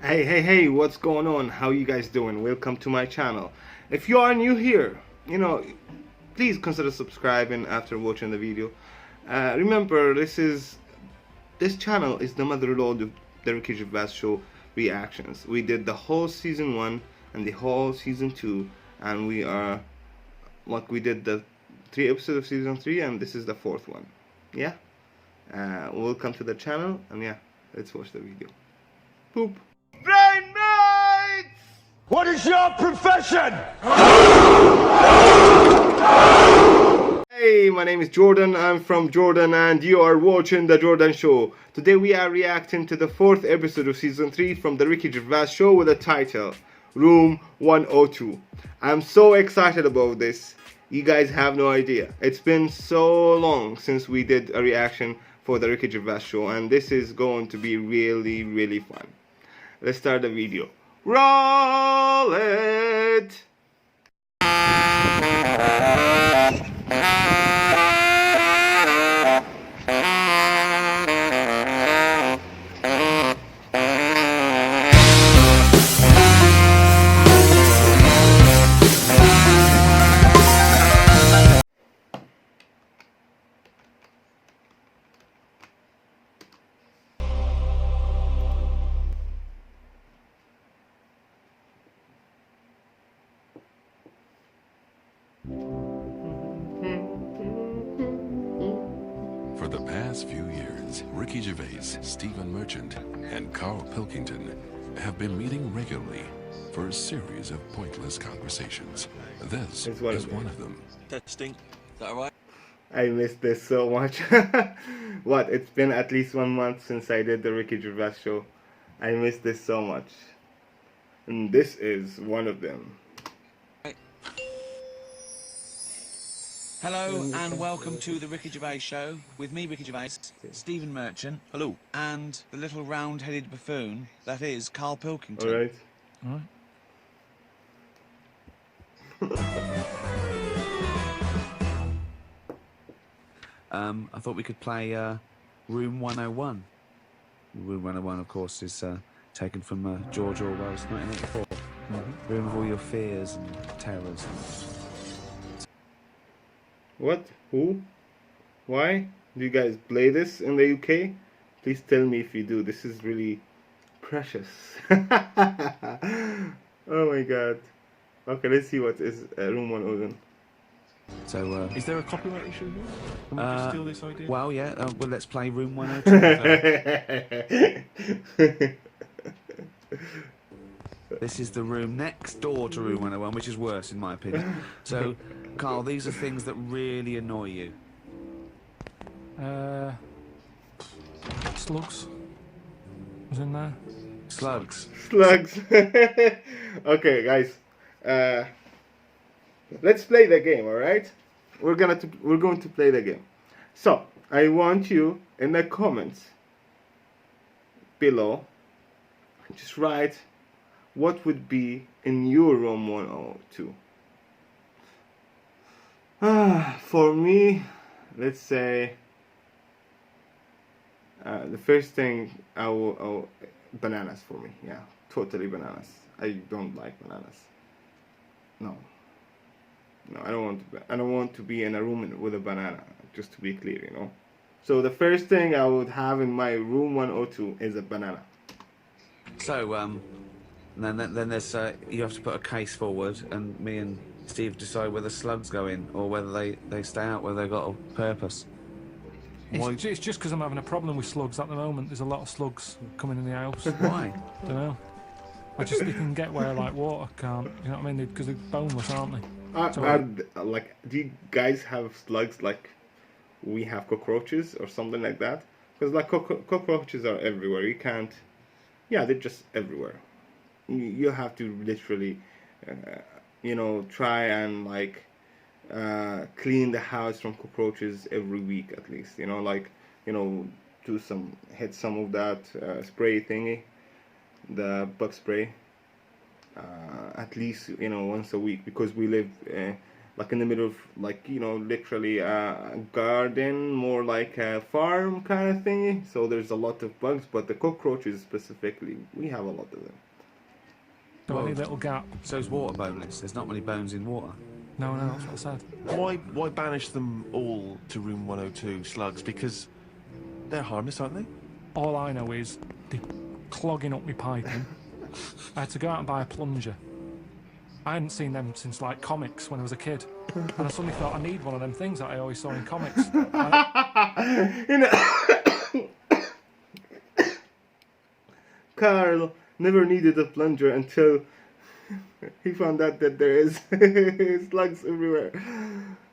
Hey, what's going on? How you guys doing? Welcome to my channel. If you are new here, please consider subscribing after watching the video. Remember, this channel is the motherlode of the Ricky Gervais Show reactions. We did the whole season 1 and the whole season 2, and we did the 3 episodes of season 3, and this is the 4th one. Yeah? Welcome to the channel, and yeah, let's watch the video. Poop. Brain mates! What is your profession? Hey, my name is Jordan. I'm from Jordan, and you are watching The Jordan Show. Today we are reacting to the 4th episode of season 3 from the Ricky Gervais Show with the title Room 102. I'm so excited about this. You guys have no idea. It's been so long since we did a reaction for the Ricky Gervais Show, and this is going to be really fun. Let's start the video. Roll it! For the past few years, Ricky Gervais, Stephen Merchant, and Carl Pilkington have been meeting regularly for a series of pointless conversations. This is one of them. Testing. Is that alright? I missed this so much. What? It's been at least 1 month since I did the Ricky Gervais Show. I missed this so much. And this is one of them. Hello and welcome to the Ricky Gervais Show with me, Ricky Gervais, Stephen Merchant, hello, and the little round-headed buffoon that is Carl Pilkington. Alright. I thought we could play Room 101. Room 101, of course, is taken from George Orwell's 1984. Room of all your fears and terrors. What? Who? Why? Do you guys play this in the UK? Please tell me if you do. This is really precious. Oh my god. Okay, let's see what is Room 101. So, is there a copyright issue here? Can we just steal this idea? well, yeah, well, let's play Room 102. This is the room next door to Room 101, which is worse in my opinion. So, Carl, these are things that really annoy you. Slugs was in there. Slugs. Slugs. Okay, guys. Let's play the game, alright? We're going to play the game. So, I want you in the comments below, just write what would be in your room 102. For me, let's say the first thing bananas for me. Yeah, totally bananas. I don't like bananas. No, I don't want to be in a room with a banana. Just to be clear, So the first thing I would have in my room 102 is a banana. So, then there's you have to put a case forward, and me and Steve decide whether slugs go in or whether they stay out, whether they've got a purpose. It's just because I'm having a problem with slugs at the moment. There's a lot of slugs coming in the house. Why? Don't know. They can get where like water can't. You know what I mean? Because they're boneless, aren't they? Like, do you guys have slugs like we have cockroaches or something like that? Because like cockroaches are everywhere. You can't. Yeah, they're just everywhere. You have to literally, try and like clean the house from cockroaches every week at least. Hit some of that spray thingy, the bug spray. At least once a week, because we live like in the middle of, like, you know, literally a garden, more like a farm kind of thingy. So there's a lot of bugs, but the cockroaches specifically, we have a lot of them. So any little gap. So's water boneless. There's not many bones in water. No, that's what I said. Why banish them all to room 102, Slugs? Because they're harmless, aren't they? All I know is they're clogging up my piping. I had to go out and buy a plunger. I hadn't seen them since, like, comics when I was a kid. And I suddenly thought, I need one of them things that I always saw in comics. You know, Carl never needed a plunger until he found out that there is slugs everywhere.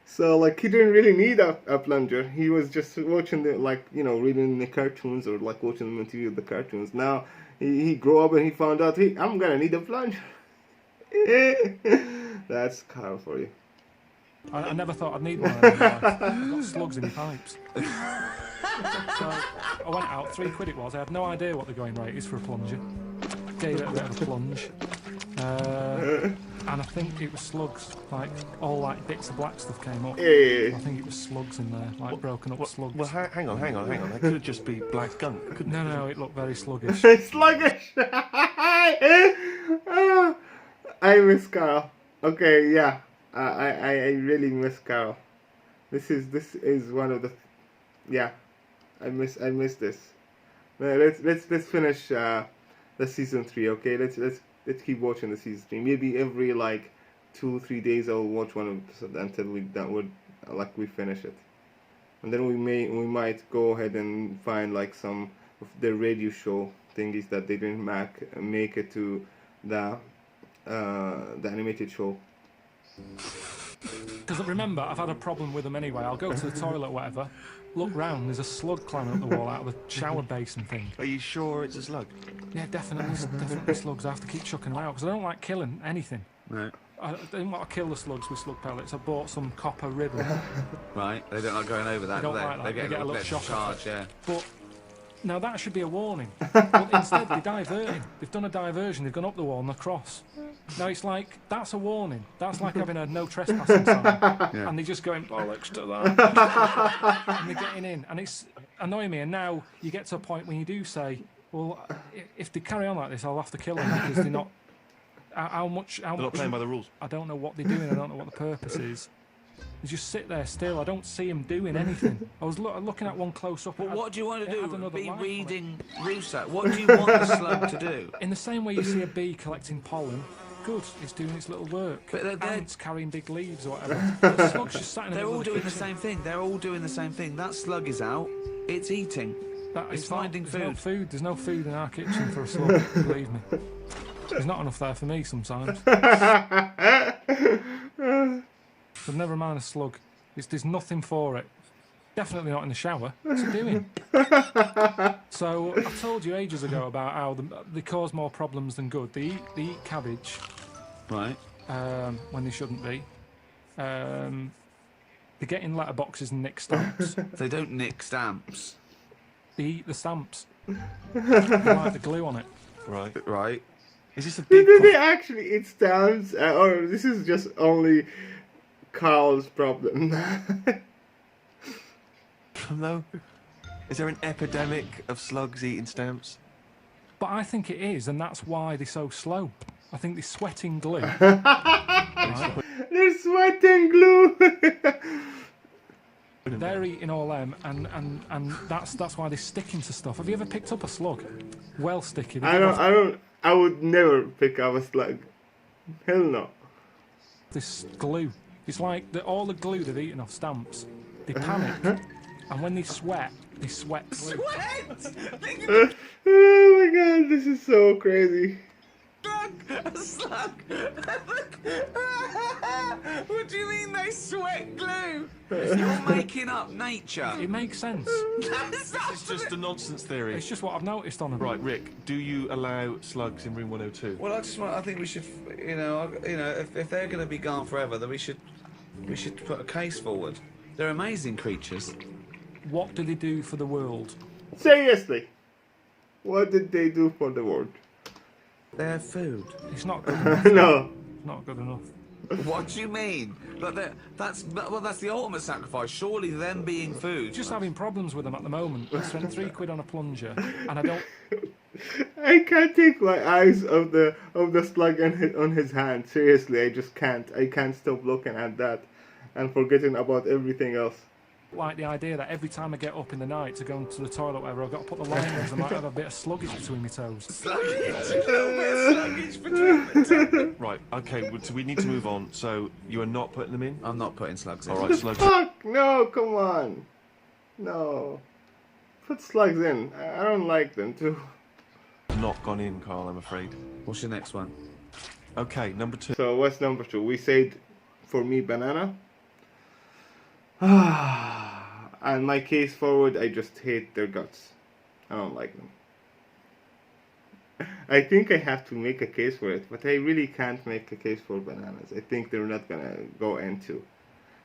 So, like, he didn't really need a plunger. He was just watching the, like, you know, reading the cartoons or, like, watching the material of the cartoons. Now, he grew up and he found out, hey, I'm gonna need a plunger. That's Carl for you. I never thought I'd need one of them in my life. I've got slugs in my pipes. So I went out, £3 it was. I had no idea what the going rate is for a plunger. Gave it a bit of a plunge. And I think it was slugs. Like, all like bits of black stuff came up. Yeah. I think it was slugs in there, like broken up slugs. Well, hang on. That could just be black gunk, couldn't it? No, it looked very sluggish. Sluggish! I miss Carl. Okay, yeah. I really miss Carl. This is one of the, yeah. I miss this. Let's finish the season 3. Okay, let's keep watching the season 3. Maybe every like 2-3 days I'll watch one episode until we finish it, and then we might go ahead and find like some of the radio show thingies that they didn't make it to the animated show. Because remember, I've had a problem with them anyway. I'll go to the toilet or whatever, look round, there's a slug climbing up the wall out of the shower basin thing. Are you sure it's a slug? Yeah, definitely slugs. I have to keep chucking them out because I don't like killing anything. Right. I didn't want to kill the slugs with slug pellets. I bought some copper ribbon. Right. They don't like going over that, They don't do they? like that. They get a little bit shock of charge, yeah. But now that should be a warning. But instead they're diverting. They've done a diversion. They've gone up the wall and across. Now it's like, that's a warning. That's like having a no trespassing sign. Yeah. And they're just going bollocks to that. And they're getting in. And it's annoying me. And now you get to a point when you do say, well, if they carry on like this, I'll have to kill them because they're not. How much? They're not playing by the rules. I don't know what they're doing. I don't know what the purpose is. They just sit there still. I don't see them doing anything. I was looking at one close up. Well, what do you want to it had do? another Be life on it. reading Rousseau. What do you want the slug to do? In the same way you see a bee collecting pollen, good, it's doing its little work. But Ants carrying big leaves or whatever. The slug's just sat in the They're middle all of the doing the kitchen. same thing. They're all doing the same thing. That slug is out. It's eating. It's finding there's no food. food. There's no food in our kitchen for a slug, believe me. There's not enough there for me sometimes. But never mind a slug. There's nothing for it. Definitely not in the shower. What's it doing? So I told you ages ago about how they cause more problems than good. They eat cabbage, Right. when they shouldn't be. They get in letterboxes and nick stamps. They don't nick stamps. They eat the stamps. They like the glue on it. Right. Right. Is this a big Did they actually eat stamps? Or this is just only Carl's problem? though? Is there an epidemic of slugs eating stamps? But I think it is, and that's why they're so slow. I think they're sweating glue. They're sweating glue. They're eating all them, and that's why they're sticking to stuff. Have you ever picked up a slug? Well sticky. I would never pick up a slug. Hell no. This glue. It's like all the glue they've eaten off stamps. They panic, and when they sweat glue. Oh my god, this is so crazy. A slug! What do you mean they sweat glue? You're making up nature. It makes sense. This is just a nonsense theory. It's just what I've noticed on them. Right, Rick, do you allow slugs in room 102? Well, I think we should, if they're going to be gone forever, then we should put a case forward. They're amazing creatures. What do they do for the world? Seriously, what did they do for the world? Their food. It's not good No. It's not good enough. What do you mean? But that's the ultimate sacrifice. Surely them being food. Just having problems with them at the moment. I spent £3 on a plunger, and I don't. I can't take my eyes of the slug on his hand. Seriously, I just can't. I can't stop looking at that and forgetting about everything else. Like the idea that every time I get up in the night to go into the toilet, whatever, I've got to put the line in because I might have a bit of sluggage between my toes. Sluggage between the toes. Right, okay, so we need to move on. So you are not putting them in? I'm not putting slugs in. All right, Slugs. Fuck! No, come on. No. Put slugs in. I don't like them too. Not gone in, Carl, I'm afraid. What's your next one? Okay, number 2. So what's number 2? We said, for me, banana. And my case forward, I just hate their guts. I don't like them. I think I have to make a case for it, but I really can't make a case for bananas. I think they're not gonna go into.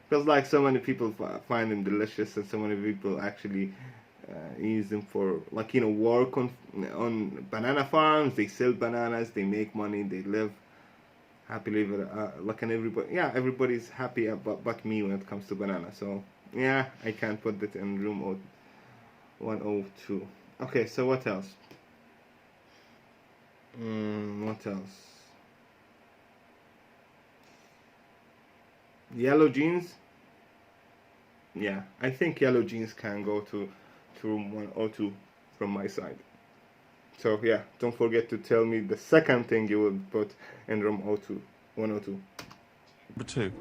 Because like so many people find them delicious, and so many people actually use them for, like, you know, work on banana farms. They sell bananas, they make money, they live happily, like, and everybody's happy but me when it comes to banana. So yeah, I can't put that in room 102. Okay, so what else? What else? Yellow jeans. Yeah, I think yellow jeans can go to room 102 from my side. So yeah, don't forget to tell me the second thing you would put in room 102. Number 2.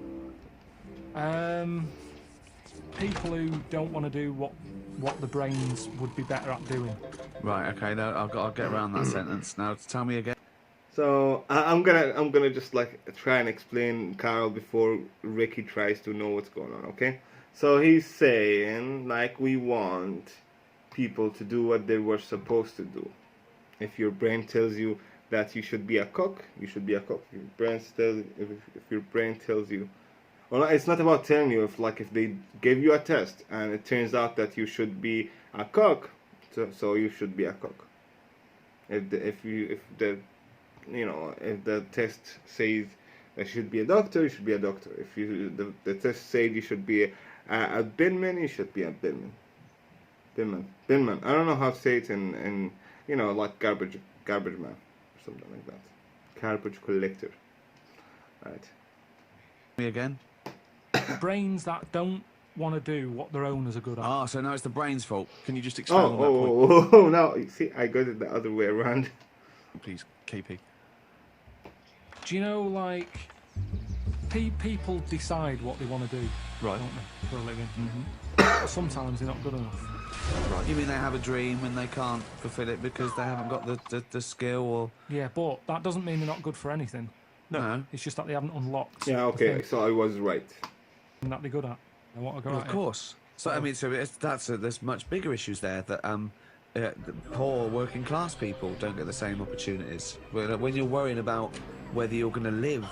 People who don't want to do what the brains would be better at doing. Right. Okay. No, I'll get around that sentence. Now, tell me again. So I'm gonna just like try and explain Carl before Ricky tries to know what's going on. Okay. So he's saying, like, we want people to do what they were supposed to do. If your brain tells you that you should be a cook, you should be a cook. If your brain tells you, well, it's not about telling you. If they give you a test and it turns out that you should be a cook, so you should be a cook. If the test says you should be a doctor, you should be a doctor. If the test says you should be a binman, you should be a binman. Binman. I don't know how to say it in like garbage man or something like that. Garbage collector. Right. Me again. Brains that don't want to do what their owners are good at. Ah, so now it's the brain's fault. Can you just expand on that point? No, you see, I got it the other way around. Please, KP. Do you know, like, people decide what they want to do, Right. don't they, for a living? Sometimes they're not good enough. Right. You mean they have a dream and they can't fulfill it because they haven't got the skill or... Yeah, but that doesn't mean they're not good for anything. No. It's just that they haven't unlocked Yeah, okay, so I was right. that they're good at. They want to go Well, at of course. So I mean, there's much bigger issues there that the poor working class people don't get the same opportunities. When you're worrying about whether you're going to live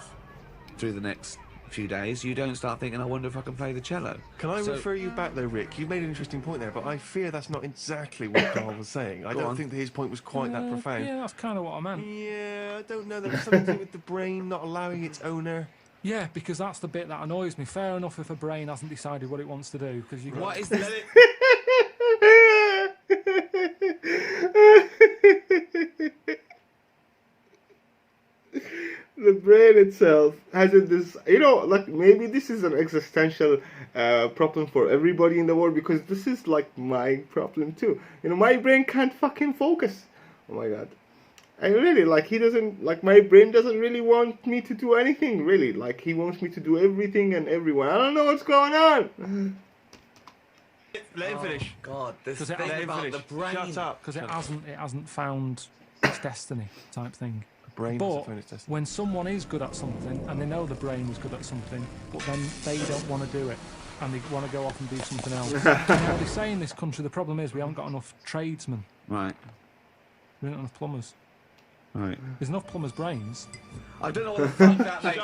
through the next few days, you don't start thinking, I wonder if I can play the cello. Can I refer you back though, Rick? You made an interesting point there, but I fear that's not exactly what Carl was saying. I don't think that his point was quite that profound. Yeah, that's kind of what I meant. Yeah, I don't know. There's something to do with the brain not allowing its owner. Yeah, because that's the bit that annoys me. Fair enough if a brain hasn't decided what it wants to do, because you. What is this? The brain itself hasn't this, like, maybe this is an existential problem for everybody in the world, because this is like my problem too. My brain can't fucking focus. Oh my god. I really, like, my brain doesn't really want me to do anything, really. Like, he wants me to do everything and everyone. I don't know what's going on. Let him finish. God, this Let thing him about finish. the brain. Shut up. Because it hasn't found its destiny type thing. Brain But hasn't found its destiny. when someone is good at something and they know the brain is good at something, but then they don't want to do it and they want to go off and do something else. Now they say in this country the problem is we haven't got enough tradesmen. Right. We don't have enough plumbers. Right. There's enough plumbers' brains. I don't know what the fuck that means.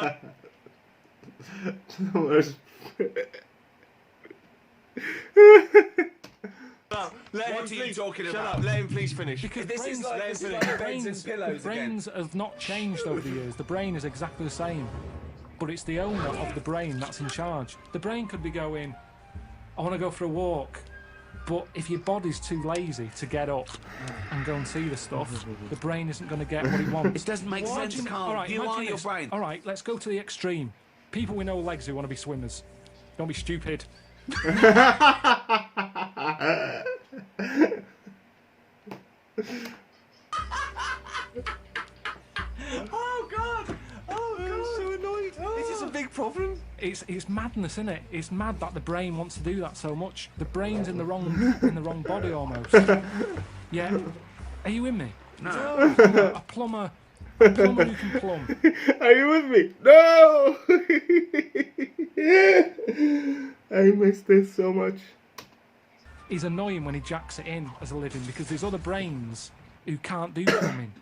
What are you talking about? Shut up. Let him please finish. Because This is like brains beds and pillows again. have not changed over the years. The brain is exactly the same. but it's the owner of the brain that's in charge. The brain could be going, I want to go for a walk, but if your body's too lazy to get up and go and see the stuff, the brain isn't going to get what it wants. It doesn't make sense, Carl. All right, you imagine are your this. brain. All right, let's go to the extreme. People with no legs who want to be swimmers. Don't be stupid. Oh God! Oh God! I'm so annoyed. This is a big problem. It's madness, isn't it? It's mad that the brain wants to do that so much. The brain's in the wrong body almost. Yeah. Are you with me? No. A plumber who can plumb. Are you with me? No! I miss this so much. He's annoying when he jacks it in as a living because there's other brains who can't do plumbing.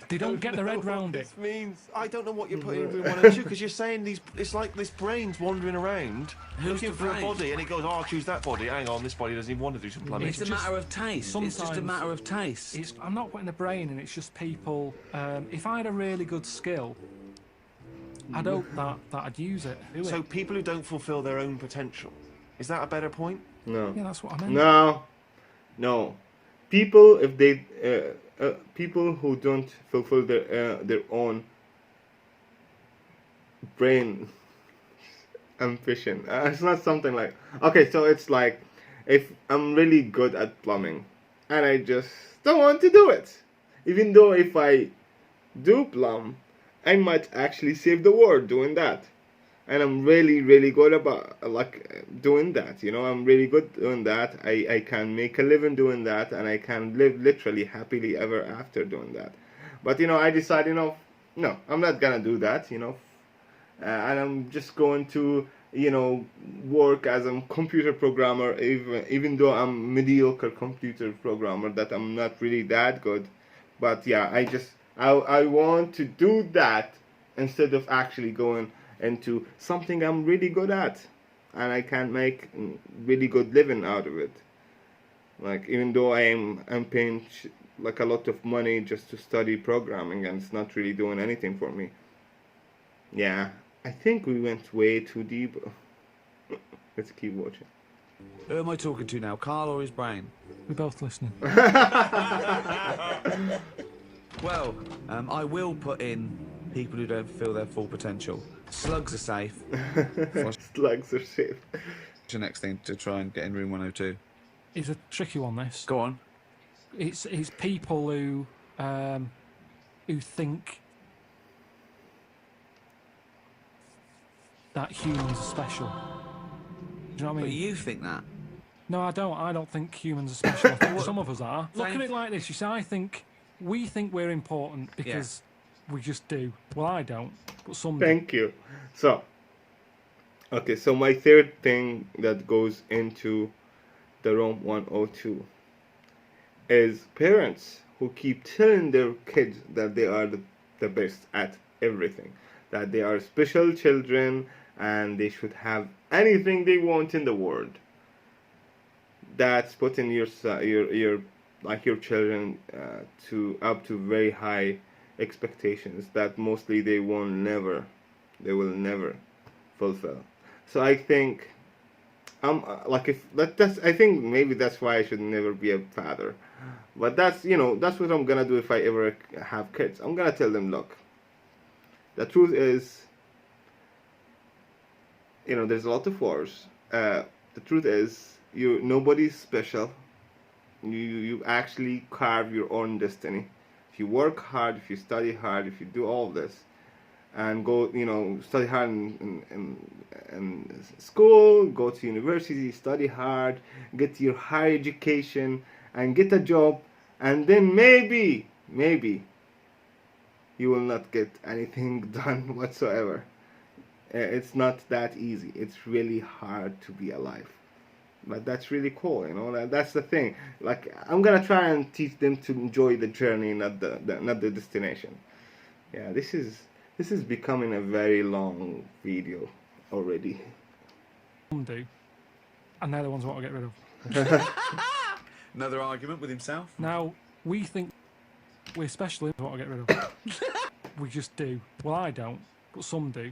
They don't get their head round it. This means I don't know what you're putting in one and two because you're saying these. It's like this brain's wandering around looking for a body, and it goes, "Oh, I'll choose that body." Hang on, this body doesn't even want to do some plumbing. It's a matter of taste. It's just a matter of taste. I'm not putting the brain in. It's just people. If I had a really good skill, I'd hope that I'd use it. So people who don't fulfil their own potential, is that a better point? No. Yeah, that's what I meant. No. People, if they people who don't fulfill their own brain ambition. It's not something like, okay, so it's like if I'm really good at plumbing and I just don't want to do it, even though if I do plumb, I might actually save the world doing that. And I'm really, really good about doing that. You know, I'm really good doing that. I can make a living doing that, and I can live literally happily ever after doing that. But you know, I decided, no, I'm not gonna do that. You know, and I'm just going to, you know, work as a computer programmer, even though I'm mediocre computer programmer, that I'm not really that good. But yeah, I want to do that instead of actually going into something I'm really good at, and I can make really good living out of it. Like, even though I'm paying like a lot of money just to study programming, and it's not really doing anything for me. Yeah, I think we went way too deep. Let's keep watching. Who am I talking to now, Carl or his brain? We're both listening. Well, I will put in people who don't feel their full potential. Slugs are safe. Slugs are safe. What's the next thing to try and get in room 102? It's a tricky one, this. Go on. It's people who think that humans are special. Do you know what I mean? But you think that? No, I don't. I don't think humans are special. I think some of us are. Look at it like this. You see, we think we're important because we just do. Well, I don't, but some do. Thank you. So, okay, so my third thing that goes into the room 102 is parents who keep telling their kids that they are the best at everything, that they are special children and they should have anything they want in the world. That's putting your children to very high expectations that mostly they will never fulfill. So I think I think maybe that's why I should never be a father. But that's what I'm gonna do if I ever have kids. I'm gonna tell them, look, the truth is, there's a lot of wars. The truth is, nobody's special. You actually carve your own destiny. If you work hard, if you study hard, if you do all this, and go, study hard in school, go to university, study hard, get your higher education, and get a job, and then maybe you will not get anything done whatsoever. It's not that easy. It's really hard to be alive. But that's really cool, that's the thing. Like, I'm gonna try and teach them to enjoy the journey, not the destination. Yeah, this is becoming a very long video already. Some do, and they're the ones I want to get rid of. Another argument with himself. Now, we think we're special, I want to get rid of. We just do. Well, I don't, but some do.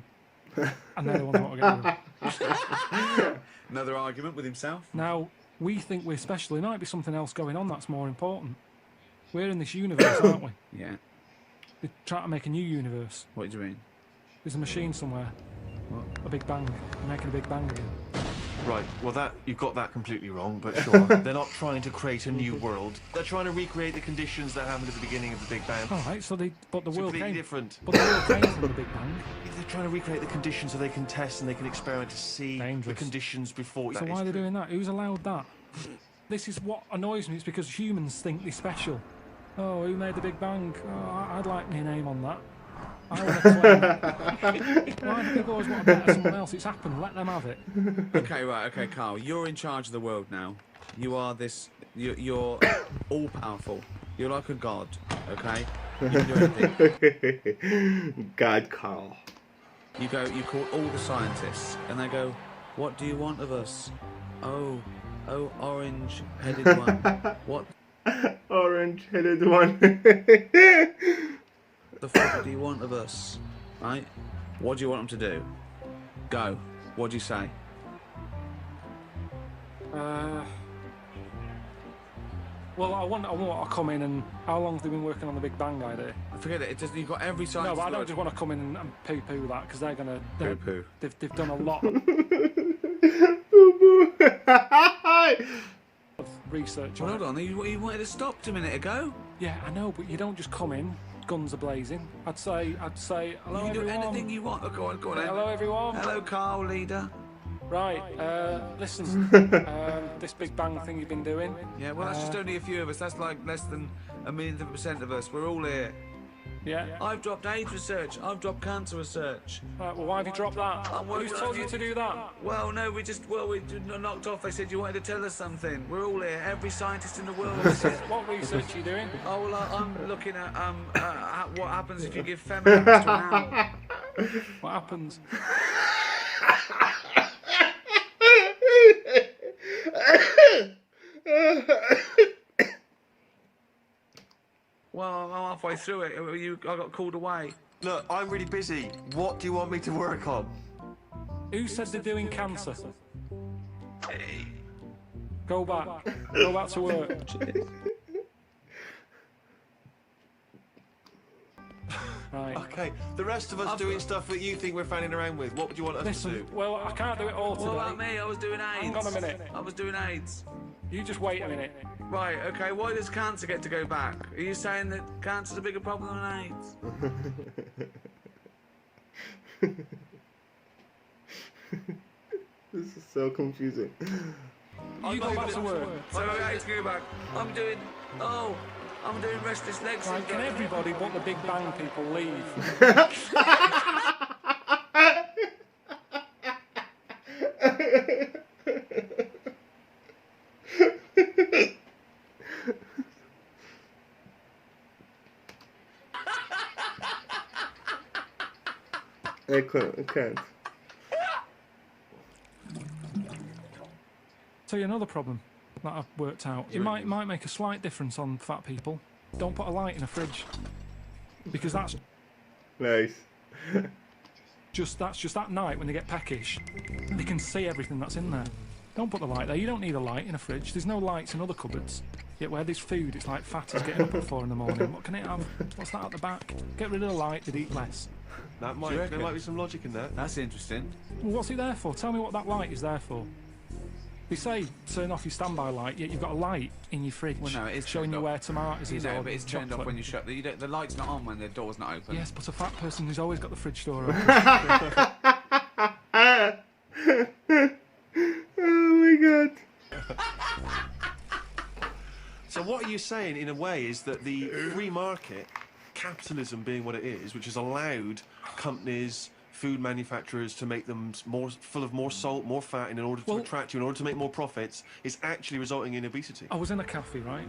And they're the ones who want to get rid of them. Another argument with himself. Now, we think we're special. There might be something else going on that's more important. We're in this universe, aren't we? Yeah. They're trying to make a new universe. What do you mean? There's a machine somewhere. What? A big bang. They're making a big bang again. Right, well you've got that completely wrong, but sure. They're not trying to create a new world. They're trying to recreate the conditions that happened at the beginning of the Big Bang. All right, so but the It's world completely came. different. But the world came from the Big Bang. Yeah, they're trying to recreate the conditions so they can test and they can experiment to see the Dangerous. conditions before. So That why is are they true. doing that? Who's allowed that? This is what annoys me. It's because humans think they're special. Oh, who made the Big Bang? Oh, I'd like my name on that. I want to claim. Why do people always want to better someone else? It's happened. Let them have it. Okay, right. Okay, Carl. You're in charge of the world now. You are this. You're all powerful. You're like a god. Okay. You can do anything. God, Carl. You call all the scientists, and they go, "What do you want of us?" Oh, orange-headed one. What Orange-headed one. the fuck do you want of us? Right? What do you want them to do? Go. What do you say? Well, I want to come in and... How long have they been working on the Big Bang idea? Forget it. It doesn't. You've got every No, scientist. but I don't just want to come in and poo-poo that, because they're going to... Poo-poo. They've done a lot of research Well, on hold it. on. You wanted to stop a minute ago. Yeah, I know, but you don't just come in, guns are blazing. I'd say, hello You can do everyone. anything you want. Oh, go on. Hello everyone. Hello, Carl, leader. Right, listen, this Big Bang thing you've been doing. Yeah, well, that's just only a few of us. That's like less than a millionth of a percent of us. We're all here. Yeah. I've dropped AIDS research. I've dropped cancer research. Right, well, why have you dropped that? I'm working Who's on told it. you to do that? Well, no, we knocked off. They said you wanted to tell us something. We're all here. Every scientist in the world is here. What research are you doing? Oh, well, I'm looking at what happens if you give feminines to an owl. What happens? Well, I'm halfway through it. I got called away. Look, I'm really busy. What do you want me to work on? Who said they're doing cancer? Go back. Go back to work. Right. Okay, the rest of us doing stuff that you think we're fanning around with. What would you want us to Listen, do? well, I can't do it all What about today. me? I was doing AIDS. Hang on a minute. I was doing AIDS. You just wait a minute. Right, okay, why does cancer get to go back? Are you saying that cancer's a bigger problem than AIDS? This is so confusing. You go back to work. So AIDS go back. I'm doing restless legs. Right, can everybody but the Big Bang people leave? I can't. Tell you another problem that I've worked out. It might make a slight difference on fat people. Don't put a light in a fridge, because that's Nice. just at night when they get peckish. They can see everything that's in there. Don't put the light there. You don't need a light in a fridge. There's no lights in other cupboards. Yet where there's food, it's like fatties getting up at 4 in the morning. What can it have? What's that at the back? Get rid of the light, they'd eat less. There reckon? might be some logic in that. That's interesting. Well, what's it there for? Tell me what that light is there for. They say turn off your standby light, yet you've got a light in your fridge Well, no, it is showing turned you off. where tomatoes You is know, or but it's turned off chocolate. when you shut the light's not on when the door's not open. Yes, but a fat person who's always got the fridge door open. Oh my god. So what are you saying, in a way, is that the free market, capitalism being what it is, which has allowed companies, food manufacturers to make them more full of more salt, more fat, in order to attract you, in order to make more profits, is actually resulting in obesity? I was in a cafe, right?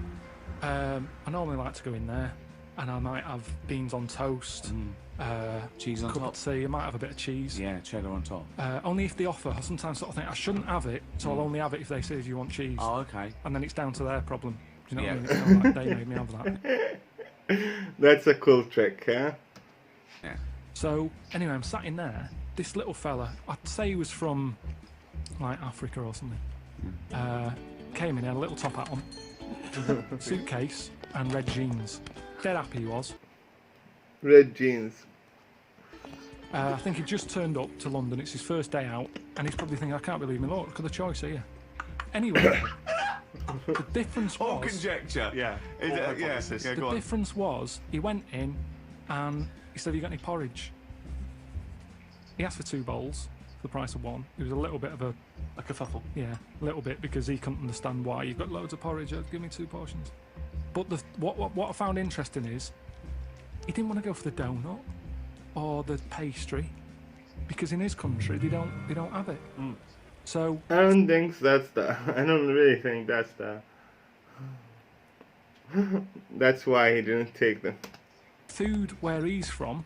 I normally like to go in there, and I might have beans on toast, Cheese on cup top. of tea, I might have a bit of cheese. Yeah, cheddar on top. Only if they offer. I sometimes sort of think I shouldn't have it, so I'll only have it if they say, "Do you want cheese?" Oh, okay. And then it's down to their problem. Do you know Yeah. what I mean? It's not like they made me have that. That's a cool trick, huh? Yeah. So anyway, I'm sat in there. This little fella, I'd say he was from like Africa or something. Came in, he had a little top hat on, suitcase, and red jeans. Dead happy he was. Red jeans. I think he just turned up to London. It's his first day out, and he's probably thinking, I can't believe me, look at the choice here. Anyway, the difference All was... conjecture. Yeah. The difference was, he went in, and he said, have you got any porridge? He asked for 2 bowls for the price of 1. It was a little bit of a kerfuffle. Yeah, a little bit, because he couldn't understand why you've got loads of porridge. Give me 2 portions. But what I found interesting is he didn't want to go for the donut or the pastry, because in his country they don't have it. So I don't think that's the. I don't really think that's the. That's why he didn't take them. Food where he's from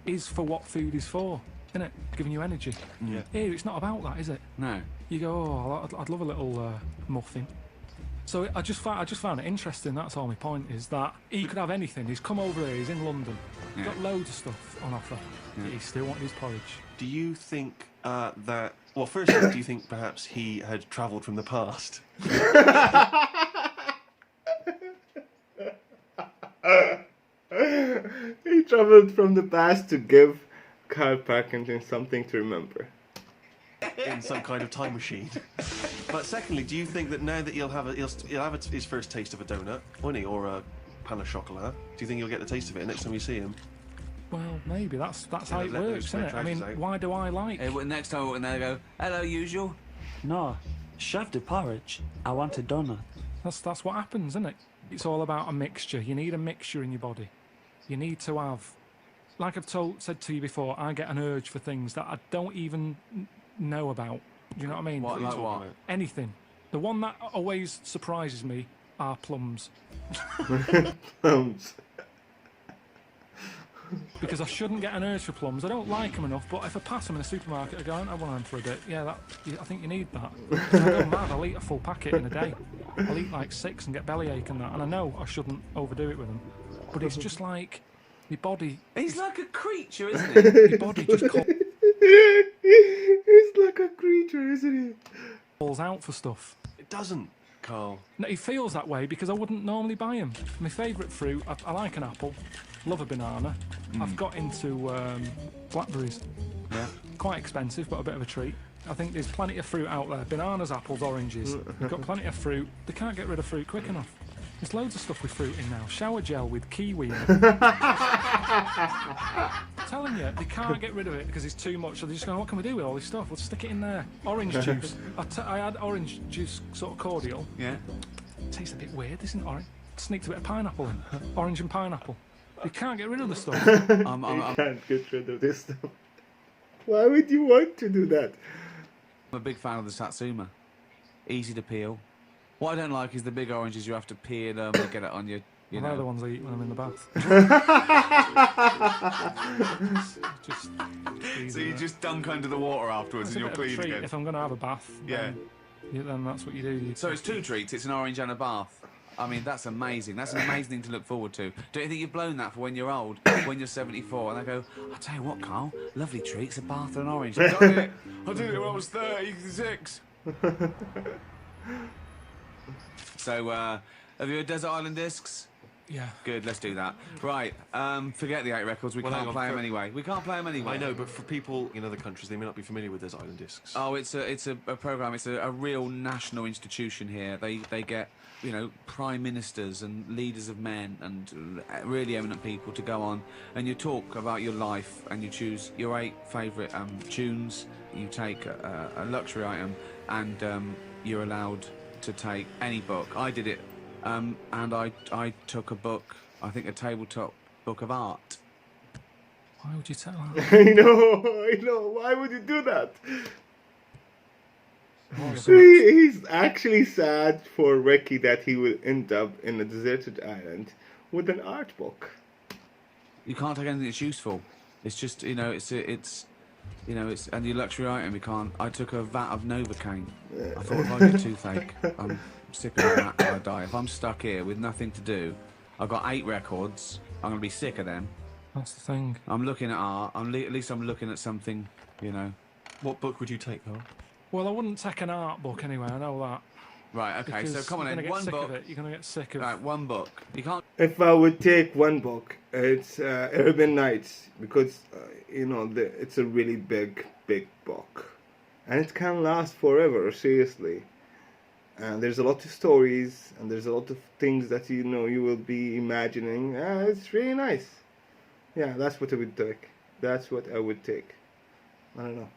is for what food is for, isn't it? Giving you energy. Yeah. Here, it's not about that, is it? No. You go, oh, I'd love a little muffin. So I just found it interesting. That's all my point is, that he could have anything. He's come over here. He's in London. Yeah. Got loads of stuff on offer. Yeah. He still wanted his porridge. Do you think that... Well, firstly, do you think perhaps he had travelled from the past? He travelled from the past to give Carl Pilkington something to remember. In some kind of time machine. But secondly, do you think that now that he'll have his first taste of a donut, won't he, or a pain au chocolat? Do you think he'll get the taste of it next time you see him? Well, maybe that's how it let those works, isn't it? I trousers mean, out. why do I like? Next time when they go, hello, usual. No, chef de porridge. I want a donut. That's what happens, isn't it? It's all about a mixture. You need a mixture in your body. You need to have, like I've said to you before, I get an urge for things that I don't even know about. Do you know what I mean? What, like what? Anything. The one that always surprises me are plums. Plums. Because I shouldn't get an urge for plums. I don't like them enough, but if I pass them in a supermarket, I go, I want them for a bit. Yeah, I think you need that. I go mad, I'll eat a full packet in a day. I'll eat like 6 and get bellyache and that. And I know I shouldn't overdo it with them. But it's just like, your body... He's like a creature, isn't he? Your body just He's like a creature, isn't he? calls out for stuff. It doesn't, Carl. No, he feels that way because I wouldn't normally buy them. My favourite fruit, I like an apple, love a banana. I've got into blackberries. Yeah. Quite expensive, but a bit of a treat. I think there's plenty of fruit out there. Bananas, apples, oranges. You've got plenty of fruit. They can't get rid of fruit quick enough. There's loads of stuff with fruit in now. Shower gel with kiwi in it. I'm telling you, they can't get rid of it because it's too much. So they're just going, what can we do with all this stuff? We'll stick it in there. Orange juice. I had orange juice sort of cordial. Yeah. Tastes a bit weird, isn't it? Orange. Sneaked a bit of pineapple in. Orange and pineapple. You can't get rid of the stuff. You can't get rid of this stuff. Why would you want to do that? I'm a big fan of the Satsuma. Easy to peel. What I don't like is the big oranges you have to peel them and get it on your, you They're the know. ones I eat when I'm in the bath. just easy, So you isn't it? just dunk under the water afterwards It's and a you're bit of a clean treat. again. If I'm going to have a bath, then that's what you do. So it's 2 treats. It's an orange and a bath. I mean, that's amazing. That's an amazing thing to look forward to. Don't you think you've blown that for when you're old, when you're 74, and they go, I'll tell you what, Carl, lovely treats, a bath and an orange. I did it when I was 36. So, have you heard Desert Island Discs? Yeah. Good, let's do that. Right, forget the 8 records. We Well, hang can't on, play them for- anyway. We can't play them anyway. I know, but for people in other countries, they may not be familiar with those island discs. Oh, it's a program. It's a real national institution here. They get, you know, prime ministers and leaders of men and really eminent people to go on, and you talk about your life and you choose your 8 favourite tunes. You take a luxury item and you're allowed to take any book. I did it, and I took a book. I think a tabletop book of art. Why would you tell her? I know. Why would you do that? Oh, He's actually sad for Ricky that he will end up in a deserted island with an art book. You can't take anything that's useful. It's just, you know, it's and your luxury item. You can't. I took a vat of Novocaine. I thought if I get toothache, I'm sick of that and I die. If I'm stuck here with nothing to do, I've got 8 records. I'm gonna be sick of them. That's the thing. I'm looking at art. At least I'm looking at something, you know. What book would you take, Carl? Well, I wouldn't take an art book anyway. I know that. Right. Okay. So Because come on you're then. gonna get One sick book. of it. You're gonna get sick of. Right. One book. You can't. If I would take one book, it's Urban Nights, because you know it's a really big book, and it can last forever. Seriously, and there's a lot of stories, and there's a lot of things that you know you will be imagining. It's really nice. Yeah, that's what I would take. That's what I would take. I don't know.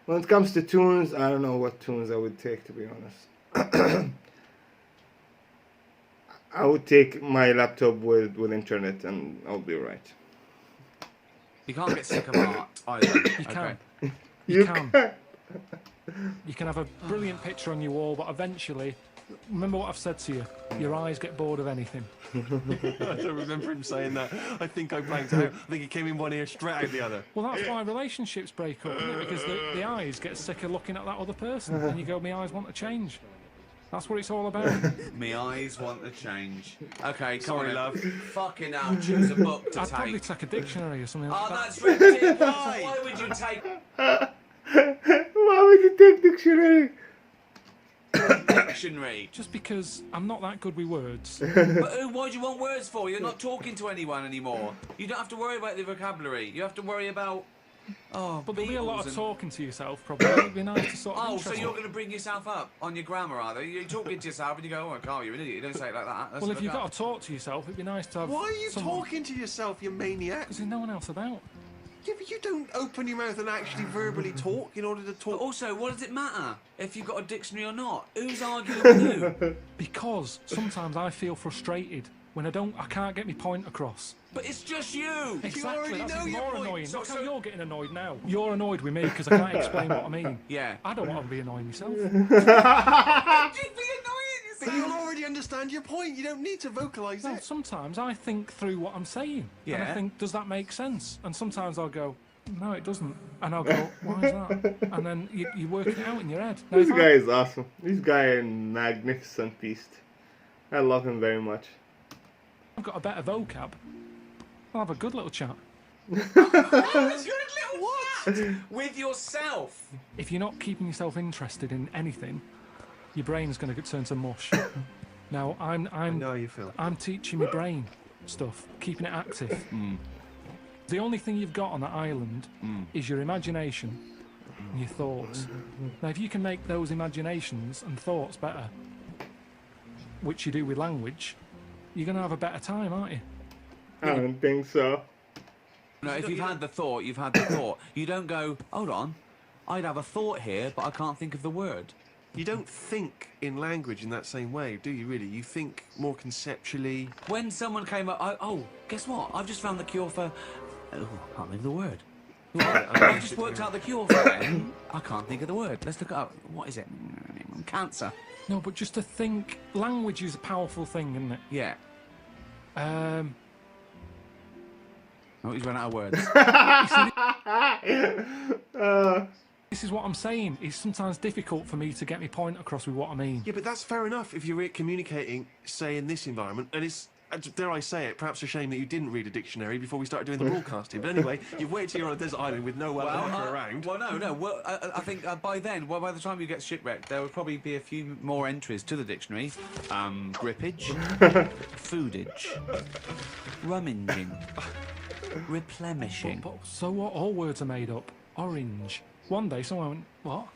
When it comes to tunes, I don't know what tunes I would take, to be honest. I would take my laptop with internet and I'll be right. You can't get sick of art either. You can. Okay. You can. You can have a brilliant picture on your wall, but eventually, remember what I've said to you. Your eyes get bored of anything. I don't remember him saying that. I think I blanked out. I think it came in one ear, straight out the other. Well, that's why relationships break up, isn't it? Because the eyes get sick of looking at that other person, and you go, "My eyes want to change." That's what it's all about. Me eyes want to change. Okay, come Sorry, on, love. Fucking hell, choose a book to I'd probably take. take a dictionary or something Oh, like that. that's ridiculous. Why would you take Why would you take dictionary? a dictionary? Just because I'm not that good with words. But why do you want words for? You're not talking to anyone anymore. You don't have to worry about the vocabulary. You have to worry about... Oh, But there'll be a lot of and... talking to yourself, probably. It'd be nice to sort of Oh, so interest you're you. going to bring yourself up on your grammar, are they? You're talking to yourself and you go, oh, Carl, you're an idiot. You don't say it like that. Let's Well, if look you've up. got to talk to yourself, it'd be nice to have Why are you someone... talking to yourself, you maniac? Because there's no one else about. Yeah, but you don't open your mouth and actually verbally talk in order to But talk. also, what does it matter if you've got a dictionary or not? Who's arguing with you? Because sometimes I feel frustrated when I can't get my point across. But it's just you. Exactly, already that's know even your more point. annoying. So- Look how so- you're getting annoyed now. You're annoyed with me because I can't explain what I mean. Yeah. I don't want to be annoying myself. You'd be annoying But yourself. you'll already understand your point. You don't need to vocalise Well, it. sometimes I think through what I'm saying. And Yeah. I think, does that make sense? And sometimes I'll go, no, it doesn't. And I'll go, why is that? And then you work it out in your head. Now, This if guy is awesome. This guy is a magnificent beast. I love him very much. I've got a better vocab, I'll have a good little chat. With yourself. If you're not keeping yourself interested in anything, your brain's going to turn to mush. Now, I know how you feel. I'm teaching my brain stuff, keeping it active. The only thing you've got on that island is your imagination and your thoughts. Now, if you can make those imaginations and thoughts better, which you do with language, you're going to have a better time, aren't you? I don't think so. No, if you've had the thought, you've had the thought. You don't go, hold on, I'd have a thought here, but I can't think of the word. You don't think in language in that same way, do you really? You think more conceptually. When someone came up, oh, guess what? I've just found the cure for... Oh, I can't think of the word. I've just worked out the cure for it. I can't think of the word. Let's look it up. What is it? Cancer. No, but just to think, language is a powerful thing, isn't it? Yeah. Oh, he's run out of words. This is what I'm saying. It's sometimes difficult for me to get my point across with what I mean. Yeah, but that's fair enough if you're communicating, say, in this environment, and it's, dare I say it, perhaps a shame that you didn't read a dictionary before we started doing the broadcasting. But anyway, you've waited till you're on a desert island with no one around. Well, no. Well, I think by then, by the time you get shipwrecked, there would probably be a few more entries to the dictionary. Grippage, foodage, rummaging, replenishing. But so what? All words are made up. Orange. One day someone went, what?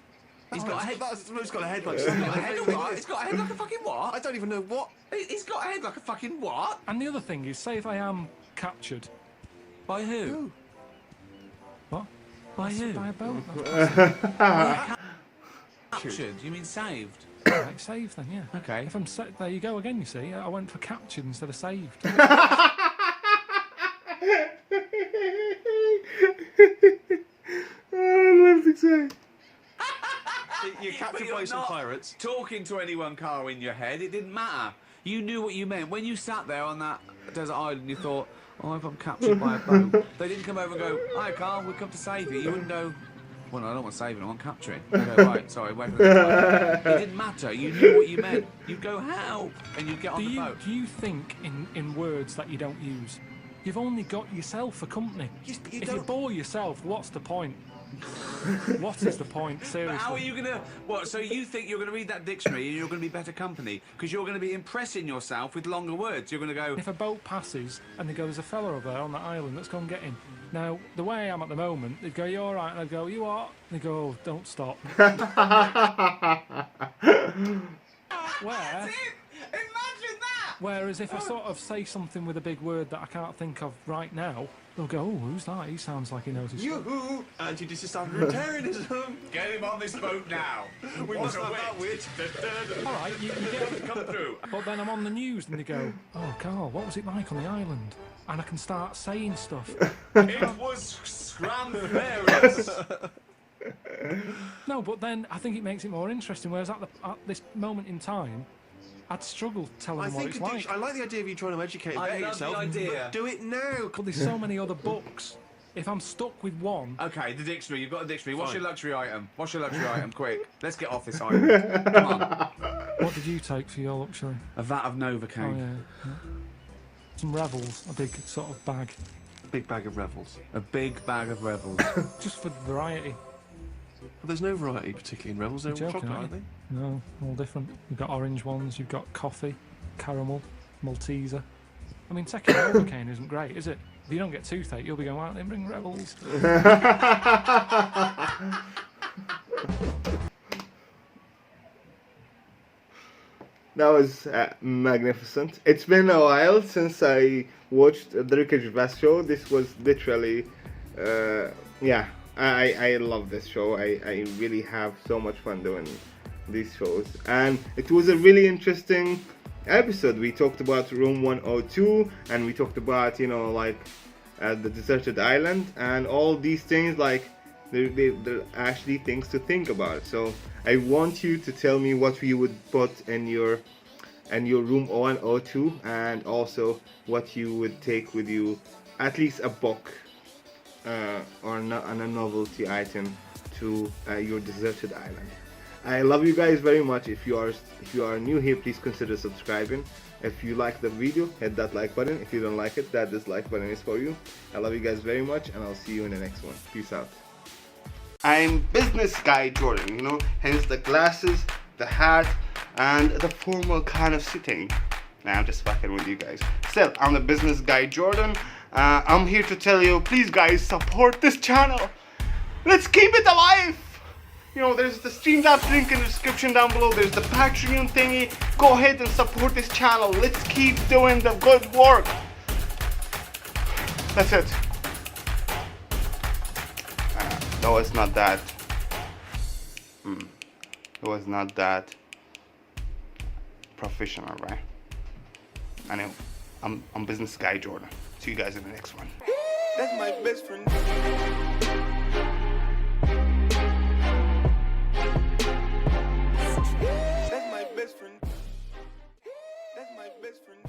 He's got a head. It's got a head like He's got a head, what? He's got a head like a fucking what? I don't even know what. He's got a head like a fucking what? And the other thing is, say if I am captured. By who? What? By who? By a boat. Captured? You mean saved? Right, saved then, yeah. Okay. If I'm there you go again, you see. I went for captured instead of saved. I love to say. You're captured you're by some not pirates. Talking to anyone, Carl, in your head, it didn't matter. You knew what you meant. When you sat there on that desert island, you thought, oh, if I'm captured by a boat. They didn't come over and go, hi, Carl, we've come to save you. You wouldn't go, well, no, I don't want saving, I want capturing. You go, right, sorry, wait for the boat. It didn't matter. You knew what you meant. You'd go, help, and you'd get on the boat. Do you think in words that you don't use? You've only got yourself for company. You If you don't- bore yourself, what's the point? What is the point, But seriously? how are you gonna? What? So you think you're gonna read that dictionary and you're gonna be better company because you're gonna be impressing yourself with longer words? You're gonna go. If a boat passes and they go, there's a fella over there on that island, let's go and get him. Now, the way I am at the moment, they'd go, you all right? And I'd go, you are? And they go, oh, don't stop. Where? Imagine that! Whereas if I sort of say something with a big word that I can't think of right now, they'll go, oh, who's that? He sounds like he knows his stuff. Yoo-hoo! Anti-disestablishmentarianism! Get him on this boat now. We must have that wit. All right, you get it. Come through. But then I'm on the news and they go, oh, Carl, what was it like on the island? And I can start saying stuff. It was scramblers. No, but then I think it makes it more interesting, whereas at this moment in time, I'd struggle telling I them what think it's like. I like the idea of you trying to educate and I better love yourself. the idea. But do it now. But there's so many other books. If I'm stuck with one, Okay, the dictionary. You've got a dictionary. What's Fine. your luxury item? What's your luxury item? Quick. Let's get off this island. Come on. what did you take for your luxury? A vat of Oh, Novocaine. yeah. Some Revels, a big sort of bag, Big bag of Revels. A big bag of Revels. just for variety. Well, there's no variety particularly in Rebels. They're all Joking, chocolate, aren't aren't you? they? No, all different. You've got orange ones, you've got coffee, caramel, Malteser. I mean, taking Novocaine isn't great, is it? If you don't get toothache, you'll be going, why don't they bring Rebels? That was magnificent. It's been a while since I watched the Ricky Gervais show. This was literally, yeah, I love this show. I really have so much fun doing these shows. And it was a really interesting episode. We talked about Room 102 and we talked about, you know, like the deserted island and all these things. Like, they're actually things to think about. So I want you to tell me what you would put in your room 102, and also what you would take with you, at least a book or a novelty item to your deserted island. I love you guys very much. If you are new here, please consider subscribing. If you like the video, hit that like button. If you don't like it, that dislike button is for you. I love you guys very much, and I'll see you in the next one. Peace out. I'm business guy Jordan, you know, hence the glasses, the hat, and the formal kind of sitting. Nah, I'm just fucking with you guys. Still, I'm the business guy Jordan. I'm here to tell you, please guys, support this channel. Let's keep it alive. You know, there's the Streamlabs link in the description down below. There's the Patreon thingy. Go ahead and support this channel. Let's keep doing the good work. That's it. No, it's not that. It was not that professional, right? I know. I'm business guy Jordan. See you guys in the next one. That's my best friend. That's my best friend. That's my best friend.